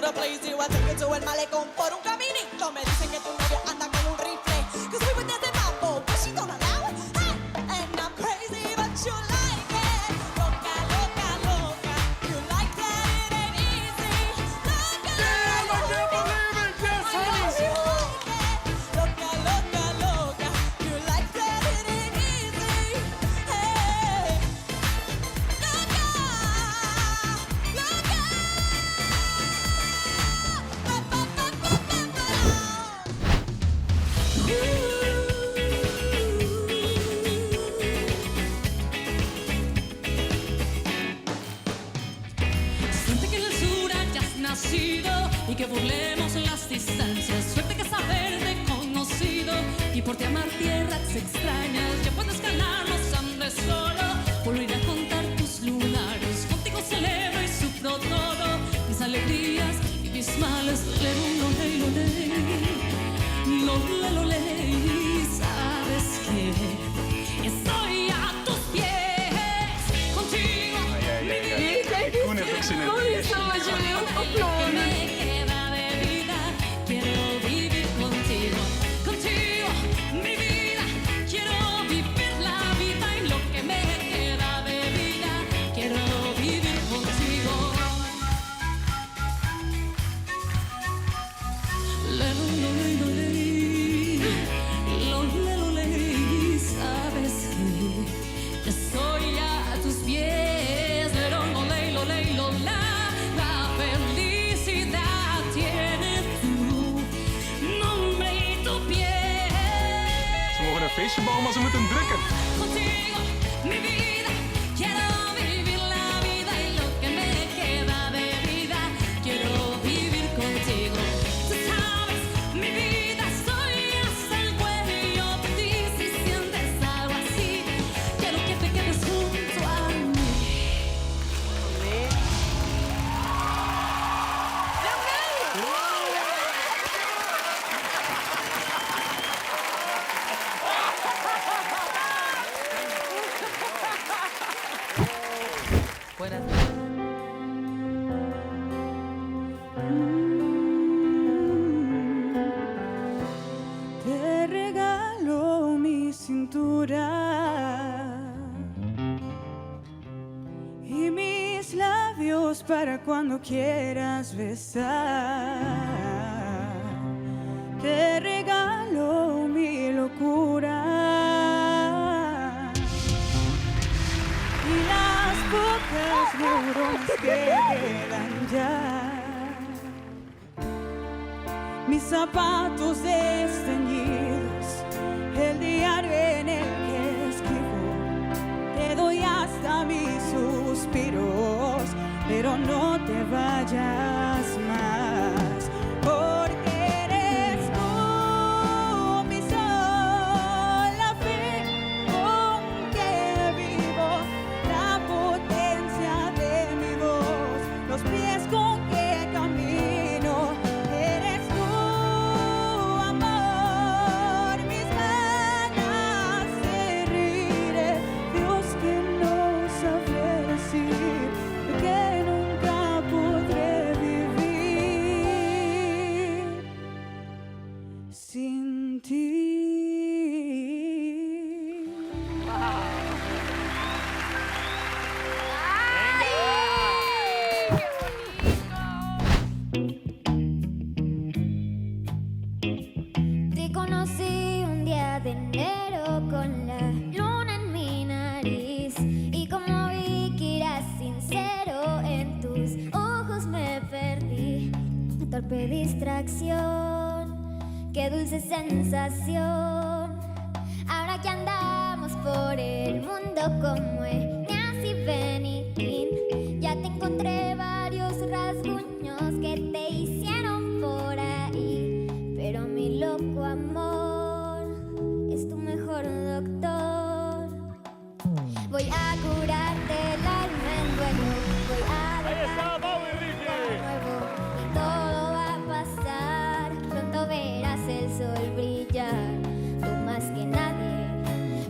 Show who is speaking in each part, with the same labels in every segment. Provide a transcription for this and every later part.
Speaker 1: to please you. I take you to el malecón por un caminito. Me dicen que tu novia anda con un rifle. Cause we were dancing mambo, but she don't allow it. Hey, and I'm crazy, but you like it. Loca, loca, loca. You like that, it ain't easy. Loca,
Speaker 2: Damn, I can't believe it. Yes, honey.
Speaker 1: loca, loca, loca. You like that, it ain't easy. Hey, loca, loca.
Speaker 3: Suerte que en el sur hayas nacido y que burlemos las distancias. Suerte que es haberte conocido y por ti amar tierras extrañas. Ya puedes ganar los Andes solo, volver a contar tus lunares. Contigo celebro y sufro todo, mis alegrías y mis males. Lolé, lolé, lolé, lolé. ¿Sabes qué? Estoy a tus pies, contigo.
Speaker 2: Koen heeft ook zin in.
Speaker 3: Que me queda de vida, quiero vivir contigo, contigo, mi vida, quiero vivir la vida y lo que me queda de vida, quiero vivir contigo. Sabes que estoy a tus pies, la felicidad tiene tu nombre y tu piel.
Speaker 2: Ze mogen een feestje bouwen, maar ze moeten drukken.
Speaker 3: Contigo, mi vida, quiero vivir la vida y lo que me queda de vida, quiero vivir contigo. Tú sabes, mi vida, estoy hasta el cuello por ti. Si sientes algo así, quiero que te quedes junto a mí.
Speaker 4: Te regalo mi cintura y mis labios para cuando quieras besar. Te regalo mi locura y las pocas neuronas que quedan ya. Mis zapatos desteñidos, el diario en el que escribo. Te doy hasta mis suspiros, pero no te vayas más, porque eres tú mi sol, la fe con que vivo, la potencia de mi voz, los pies con que camino. Eres tú, amor, mis ganas de reír, Dios que no sabré decir, que nunca podré vivir sin ti.
Speaker 5: Te conocí un día de enero con la luna en mi nariz y como vi que eras sincero en tus ojos me perdí. Torpe distracción, qué dulce sensación. Ahora que andamos por el mundo como Eneas y Benitín, ya te encontré varios rasguños que te hicieron por ahí, pero mi loco amor es tu mejor doctor. Voy a curarte el alma en duelo, voy a dejarte nuevo y todo va a pasar. Pronto verás el sol brillar, tú más que nadie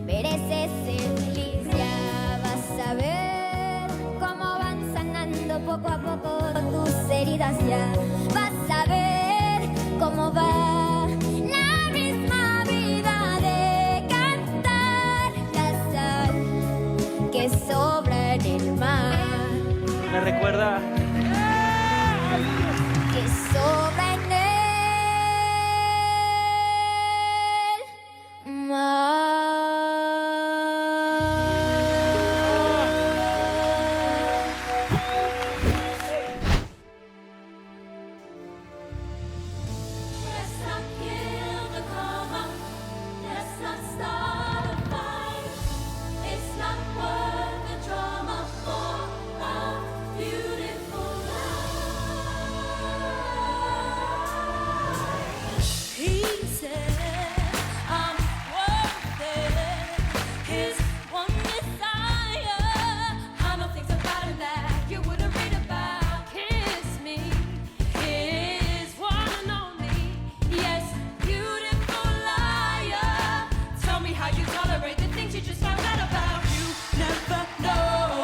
Speaker 5: mereces ser feliz. Ya vas a ver cómo van sanando poco a poco tus heridas. Ya
Speaker 6: recuerda
Speaker 5: que sobra en él
Speaker 3: Let's not kill the karma. Let's not start a fight. It's not worth the drama for a beautiful life. He said I'm worth it. His one desire. I know things about him that you wouldn't read about. Kiss me. His one and only, yes, beautiful liar. Tell me how you tolerate the things you just found out about.
Speaker 1: You never know.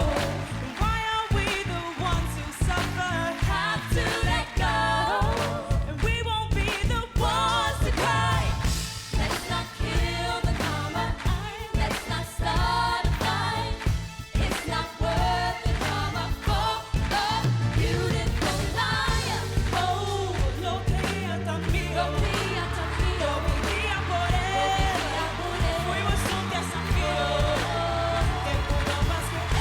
Speaker 1: Why are we the ones who suffer?
Speaker 3: Have to let go.
Speaker 1: And we won't be the ones to cry.
Speaker 3: Let's not kill the karma. Let's not start a fight. It's not worth the drama for a beautiful liar.
Speaker 1: Oh, lo quería también.
Speaker 3: Lo quería también.
Speaker 1: Lo vivía por él. Fuimos un desafío. Que pudo más que él.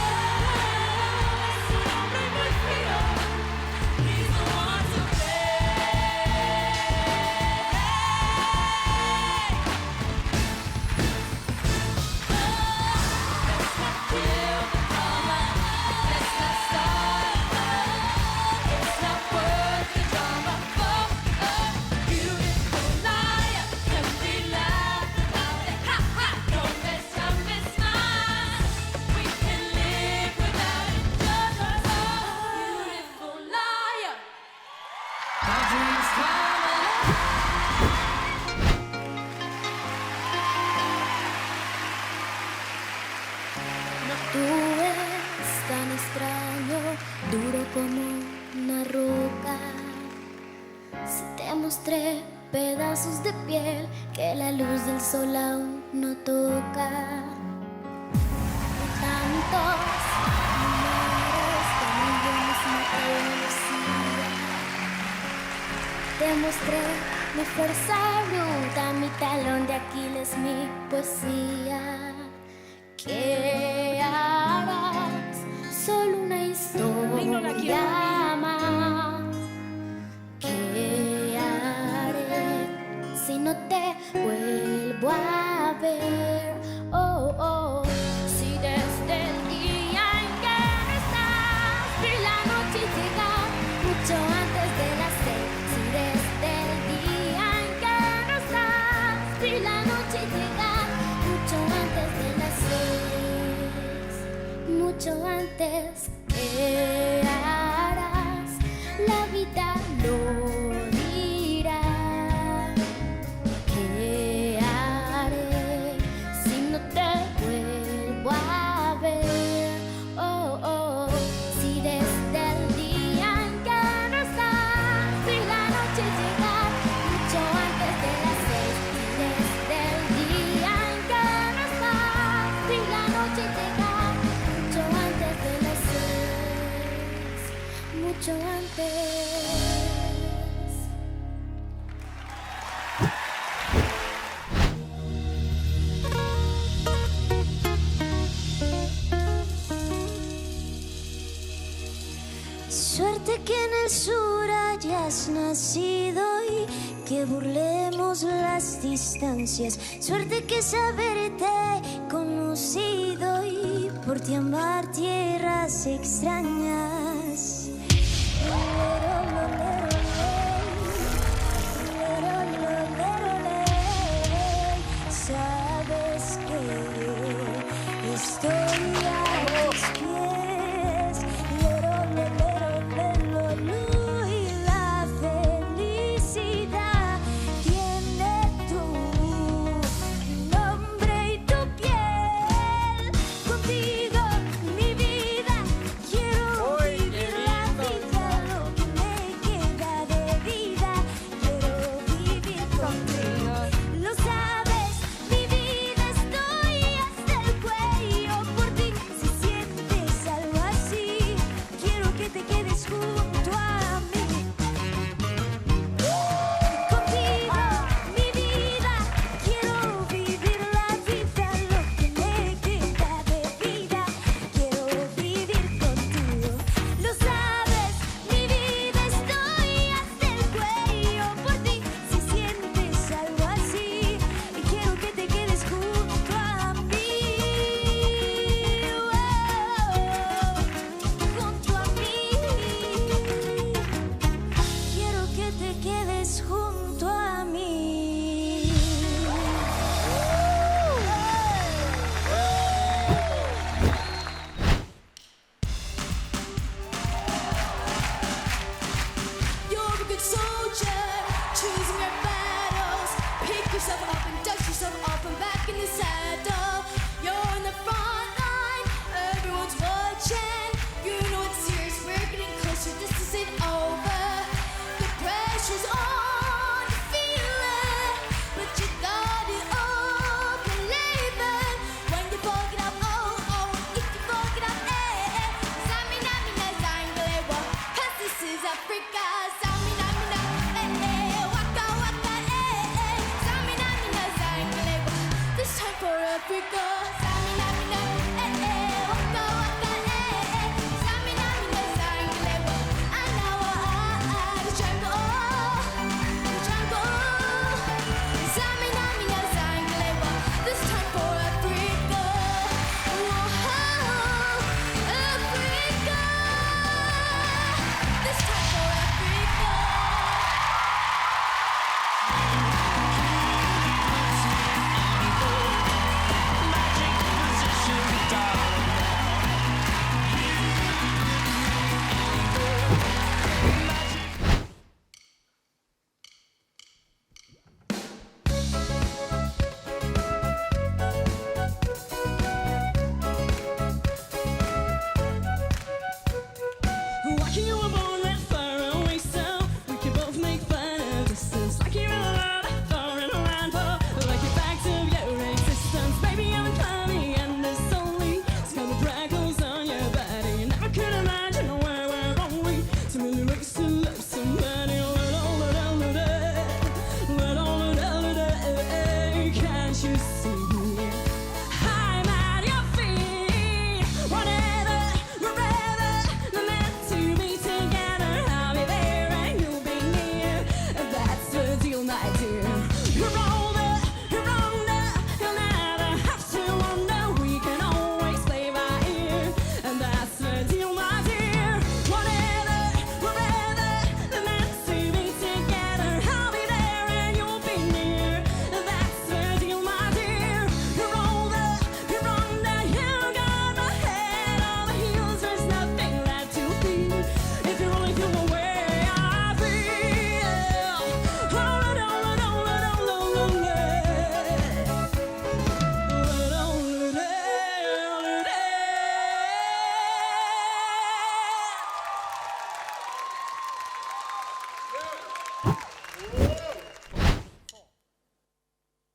Speaker 1: Es un hombre muy frío. He's the one to
Speaker 3: Let's not kill the karma. Let's not start a fight. It's not worth the drama for a beautiful liar. Can we laugh about it? Ha ha! Don't mess up this mind. We can live without it. Just a beautiful liar. Our dreams come alive.
Speaker 5: Tú eres tan extraño, duro como una roca. Si te mostré pedazos de piel que la luz del sol aún no toca. De tantos lunares que millones mataron lucía. Te mostré mi fuerza bruta, mi talón de Aquiles, mi poesía. ¿Qué harás? Solo una historia más. ¿Qué haré si no te vuelvo a ver? Oh, oh. Si desde el día en que no estás vi la noche llegar mucho antes de las 6. Si desde el día en que no estás vi la noche llegar mucho antes de las 6. Mucho antes. ¿Qué harás? La vida lo dirá. ¿Qué haré si no te vuelvo a ver? Oh, oh. Si desde el día en que no estás vi la noche llegar mucho antes de las 6. Si desde el día en que no estás vi la noche llegar mucho antes de las 6. Mucho antes.
Speaker 7: Suerte que en el sur hayas nacido y que burlemos las distancias. Suerte que saberte conocido y por ti amar tierras extrañas. Sabes que estoy a tus pies. Y la felicidad tiene tu nombre y tu piel. Contigo mi vida quiero vivir.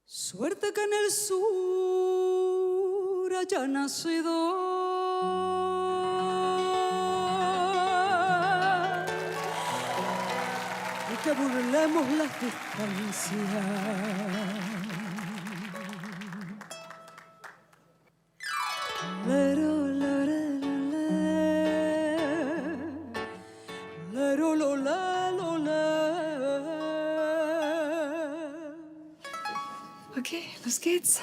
Speaker 4: Suerte que en el sur haya nacido y que burlemos las distancias. Lero, lere, lero, lo, la, lo, la.
Speaker 6: Okay, los geht's.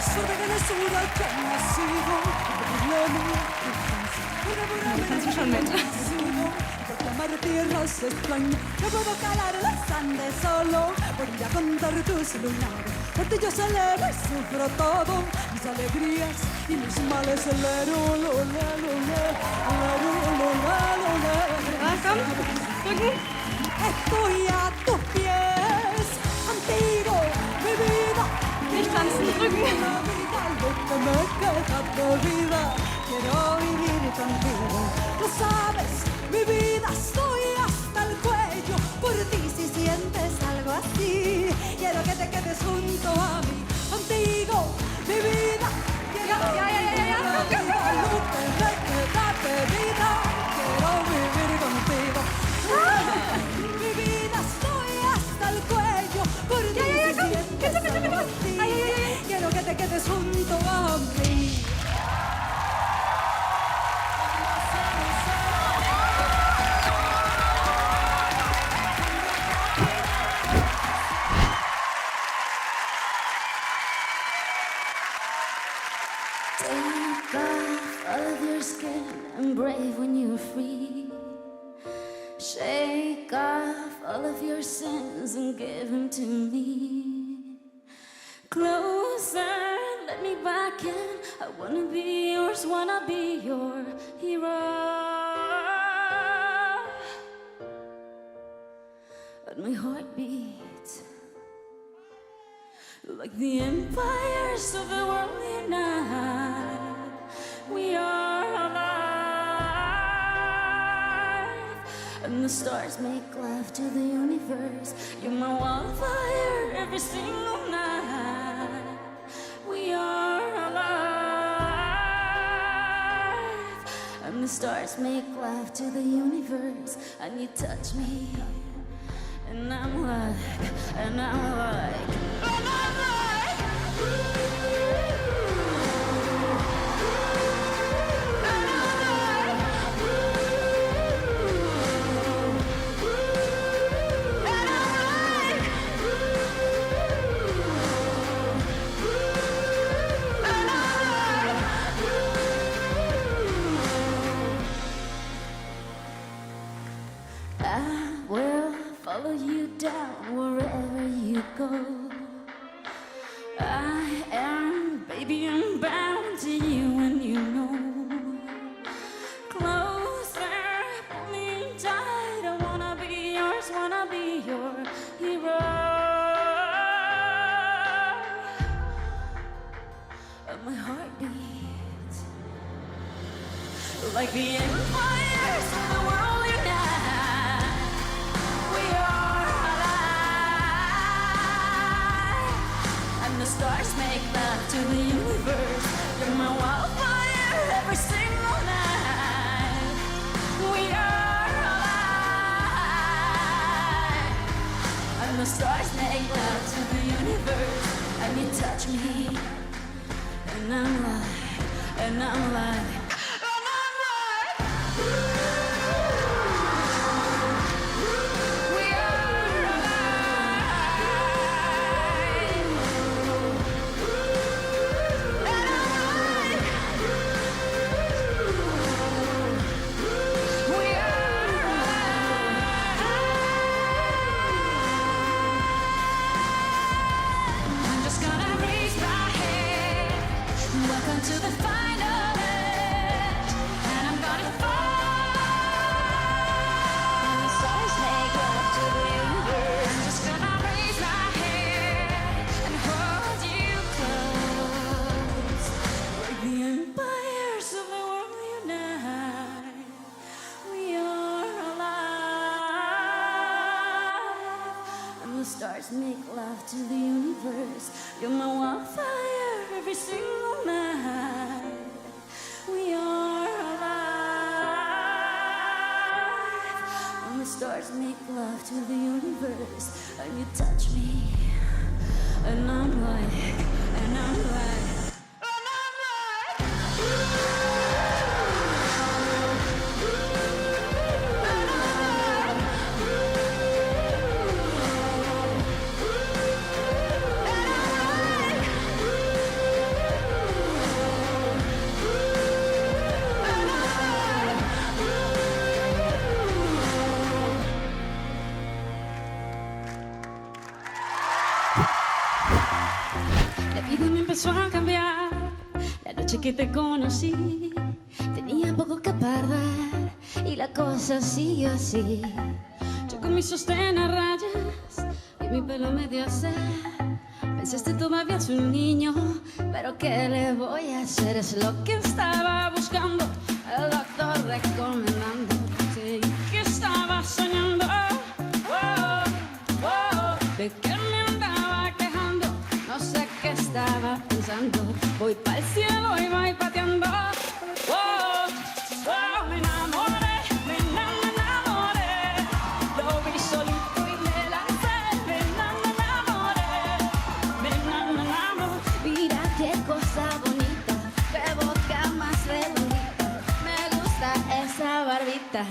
Speaker 4: Suerte que en el sur haya nacido
Speaker 6: Kannst du schon mit?
Speaker 4: porque amar tierras extrañas. No puedo calar los Andes solo por ir a contar tus lunares. Por ti yo celebro y sufro todo, mis alegrías y mis males. Lero, lo, la, lo, la, lero, lo, la, lo, la.
Speaker 6: Komm, drücken.
Speaker 4: Estoy a tus pies, contigo, mi vida.
Speaker 6: Nicht tanzen, drücken.
Speaker 4: La vida, lo que me queda de vida. Quiero vivir contigo. Lo sabes, mi vida, estoy hasta el cuello. Por ti si sientes algo así, quiero que te quedes junto a mí. Contigo, mi vida. Quiero vivir la vida, lo que me queda de vida. Quiero vivir contigo. Mi vida, estoy hasta el cuello. Por ti si sientes algo así, quiero que te quedes junto a mí.
Speaker 7: Take off all of your skin and brave when you're free. Shake off all of your sins and give them to me. Closer, let me back in. I wanna be yours, wanna be your hero. Let my heart beat like the empires of the world unite. We are alive, and the stars make love to the universe. You're my wildfire every single night. We are alive, and the stars make love to the universe. And you touch me, and I'm like, and I'm like, and I'm like, and I'm like, and I'm like, and I'm like, I will follow you down wherever you go. I am, baby, I'm bound to you, and you know. Closer, pull me tight. I wanna be yours, wanna be your hero. And my heart beats like the empires of the world unite. We are alive, and the stars make love to the universe. You're my wildfire every single night. We are alive, and the stars make love to the universe, and you touch me, and I'm like, and I'm like, and I'm like. We are alive, and I'm like, we are alive. I'm just gonna raise my head. Welcome to the final edge, and I'm gonna fall. The stars make love to the universe. I'm just gonna raise my head and hold you close. Like the empires of the world unite. We are alive, and the stars make love to the universe. You're my wildfire every single night. We are alive, and the stars make love to the universe, and you touch me, and I'm like, and I'm like, and I'm like, and I'm like, la vida me empezó a cambiar. La noche que te conocí, tenía poco que perder y la cosa siguió así. Yo con mi sostén a rayas y mi pelo medio hacer. Pensaste todavía es un niño, pero ¿qué le voy a hacer? Es lo que estaba buscando, el doctor recomendando. Sí, que estaba soñando, oh, oh, de que me andaba quejando. No sé qué estaba pensando. Voy pa'l cielo y voy pateando. Oh, oh, me enamoré, me enamoré. Lo vi solito y me lancé. Me enamoré, me enamoré. Mira qué cosa bonita, qué boca más redondita. Me gusta esa barbita.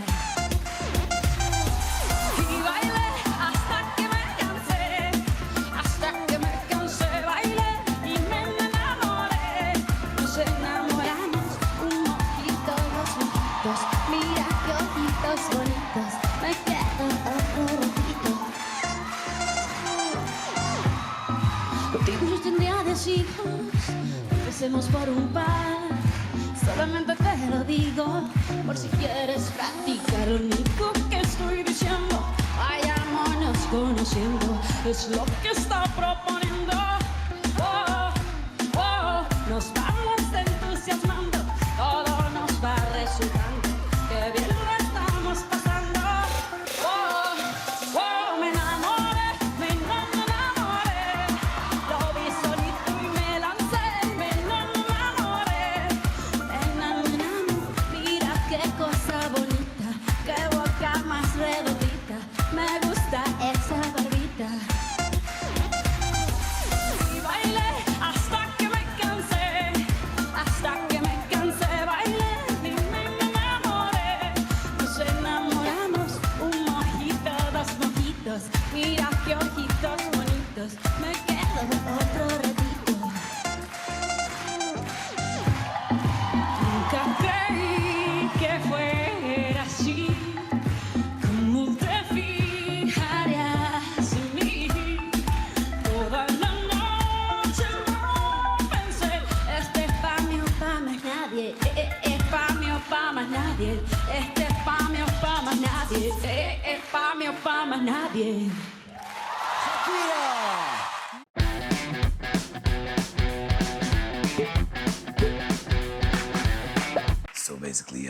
Speaker 7: Y bailé hasta que me cansé, hasta que me cansé. Bailé y me enamoré. Nos enamoramos, un mojito, dos mojitos. Mira qué ojitos bonitos. Me quedo otro ratito. Contigo yo tendría 10 hijos. Empecemos por un par. Solamente te lo digo, por si quieres practicar. Lo único que estoy diciendo, vayámonos conociendo, es lo que está proponiendo. Oh, oh, nos vamos entusiasmando, todo nos va resultando. Qué bien lo estamos pasando. Oh, oh, me enamoré, me enamoré. Lo vi solito y me lancé. Me enamoré, me enamoré. Mira qué cosa bonita, qué boca más redondita. Me gusta esa barbita. Y bailé hasta que me cansé, hasta que me cansé. Bailé y me enamoré. Nos enamoramos, un mojito, dos mojitos. Mira qué ojitos bonitos. Me quedo otro ratito. Nunca creí que fuera así. ¿Cómo te fijarías en mí? Toda la noche no pensé. Este es pa' mí o pa' más nadie. Es pa' mí o pa' más nadie. Este es pa' mí o pa' más nadie. Es pa' mí o pa' más nadie.
Speaker 8: So basically,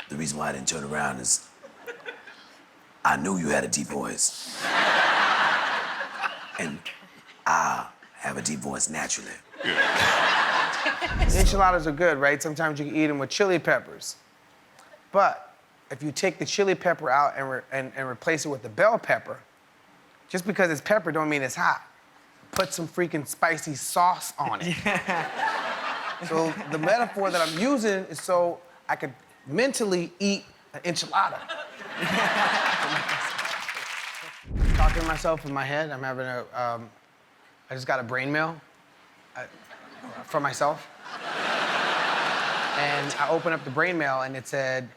Speaker 8: the reason why I didn't turn around is I knew you had a deep voice. And I have a deep voice naturally.
Speaker 9: Enchiladas are good, right? Sometimes you can eat them with chili peppers. But if you take the chili pepper out and replace it with the bell pepper, just because it's pepper don't mean it's hot. Put some freaking spicy sauce on it. So the metaphor that I'm using is so I could mentally eat an enchilada. Talking to myself in my head, I'm having I just got a brain mail for myself. And I opened up the brain mail and it said,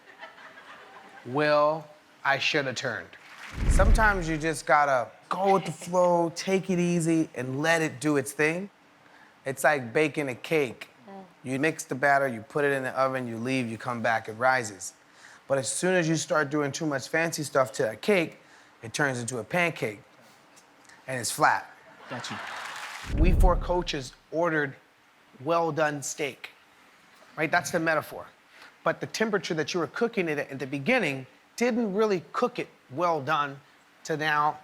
Speaker 9: Will, I should have turned. Sometimes you just gotta go with the flow, take it easy, and let it do its thing. It's like baking a cake. You mix the batter, you put it in the oven, you leave, you come back, it rises. But as soon as you start doing too much fancy stuff to a cake, it turns into a pancake, and it's flat.
Speaker 2: Got you.
Speaker 9: We 4 coaches ordered well-done steak, right? That's the metaphor. But the temperature that you were cooking it at the beginning didn't really cook it well done to now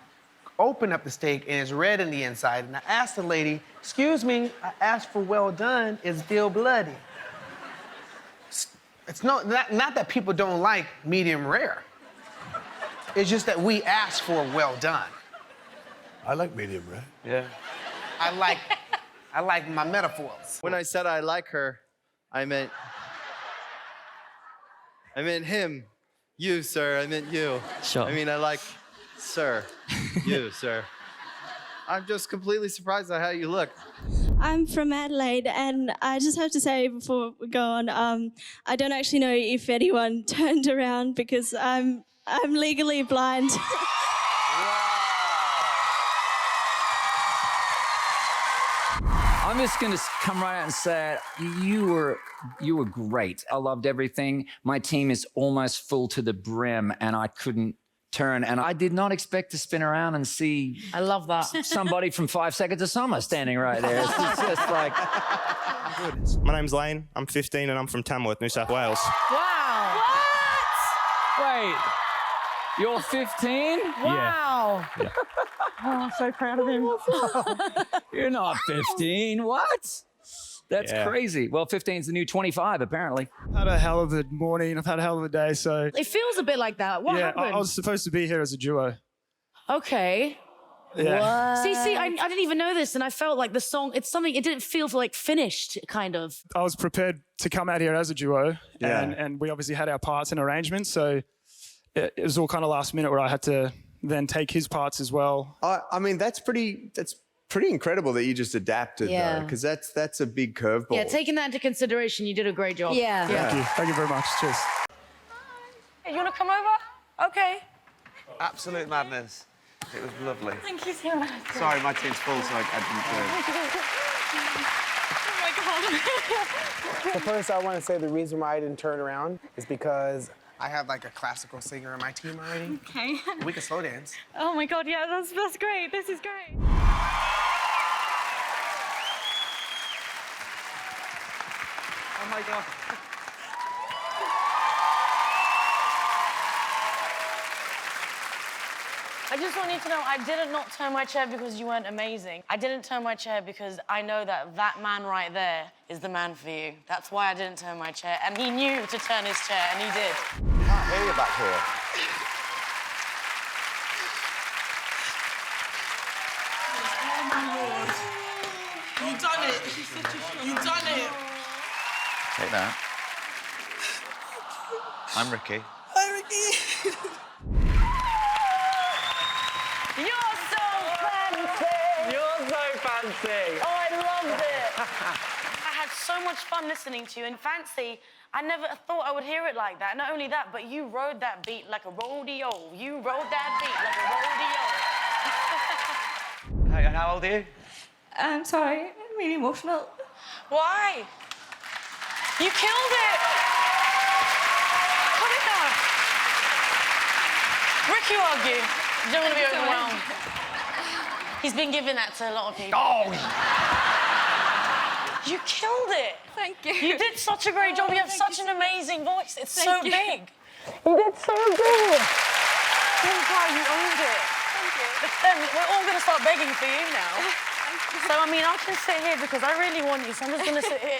Speaker 9: open up the steak and it's red in the inside. And I asked the lady, excuse me, I asked for well done, it's still bloody. It's not that people don't like medium rare. It's just that we asked for well done.
Speaker 10: I like medium rare.
Speaker 9: Yeah. I like my metaphors.
Speaker 11: When I said I like her, I meant him. You, sir. I meant you.
Speaker 12: Sure.
Speaker 11: I mean, I like, sir. You, sir. I'm just completely surprised at how you look.
Speaker 6: I'm from Adelaide, and I just have to say before we go on, I don't actually know if anyone turned around because I'm legally blind.
Speaker 12: I'm just going to come right out and say you were great. I loved everything. My team is almost full to the brim, and I couldn't turn. And I did not expect to spin around and see.
Speaker 13: I love that.
Speaker 12: Somebody from 5 Seconds of Summer standing right there. It's just like.
Speaker 14: My name's Lane. I'm 15 and I'm from Tamworth, New South Wales.
Speaker 13: Wow.
Speaker 12: Wait, you're 15?
Speaker 13: Wow.
Speaker 14: Yeah.
Speaker 6: Oh, I'm so proud of him.
Speaker 12: You're not 15. What? That's
Speaker 14: Yeah.
Speaker 12: crazy. Well, 15 is the new 25, apparently.
Speaker 15: I've had a hell of a morning. I've had a hell of a day. So
Speaker 13: It feels a bit like that. What
Speaker 15: yeah,
Speaker 13: happened?
Speaker 15: I was supposed to be here as a duo.
Speaker 13: Okay.
Speaker 15: Yeah.
Speaker 13: See, I didn't even know this, and I felt like the song, it didn't feel like finished, kind of.
Speaker 15: I was prepared to come out here as a duo,
Speaker 14: Yeah.
Speaker 15: and we obviously had our parts and arrangements. So it was all kind of last minute where I had to then take his parts as well.
Speaker 11: I mean, that's pretty incredible that you just adapted,
Speaker 13: Yeah.
Speaker 11: though, because that's a big curveball.
Speaker 13: Yeah, taking that into consideration, you did a great job.
Speaker 6: Yeah.
Speaker 15: Thank you. Thank you very much. Cheers.
Speaker 13: Hey, you want to come over? Okay.
Speaker 16: Absolute madness. It was lovely.
Speaker 6: Thank you so much.
Speaker 16: Sorry, my team's full, so I didn't do it.
Speaker 9: So first, I want to say the reason why I didn't turn around is because I have like a classical singer in my team already.
Speaker 6: Okay.
Speaker 9: We can slow dance.
Speaker 6: Oh my God, yeah, that's great. This is great.
Speaker 16: Oh my God.
Speaker 13: I just want you to know, I didn't not turn my chair because you weren't amazing. I didn't turn my chair because I know that man right there is the man for you. That's why I didn't turn my chair. And he knew to turn his chair, and he did.
Speaker 16: I can't hear you back here.
Speaker 1: You done it. You done it.
Speaker 16: Take that. I'm Ricky.
Speaker 1: Hi, Ricky.
Speaker 13: You're so fancy!
Speaker 16: You're so fancy.
Speaker 13: Oh, I loved it. I had so much fun listening to you. And Fancy, I never thought I would hear it like that. Not only that, but you rode that beat like a rodeo. You rode that beat like a rodeo.
Speaker 16: Hey, and how old are you?
Speaker 6: I'm sorry, I'm really emotional.
Speaker 13: Why? You killed it! Put it down. Ricky will hug you. You don't want to be overwhelmed. He's been giving that to a lot of people.
Speaker 16: Oh!
Speaker 13: You killed it.
Speaker 6: Thank you.
Speaker 13: You did such a great job. You have such an amazing voice. It's so
Speaker 6: Thank you.
Speaker 13: big. You did so good. Don't cry, you owned it.
Speaker 6: Thank you.
Speaker 13: We're all going to start begging for you now. So, I mean, I can sit here because I really want you, so I'm just going to sit here.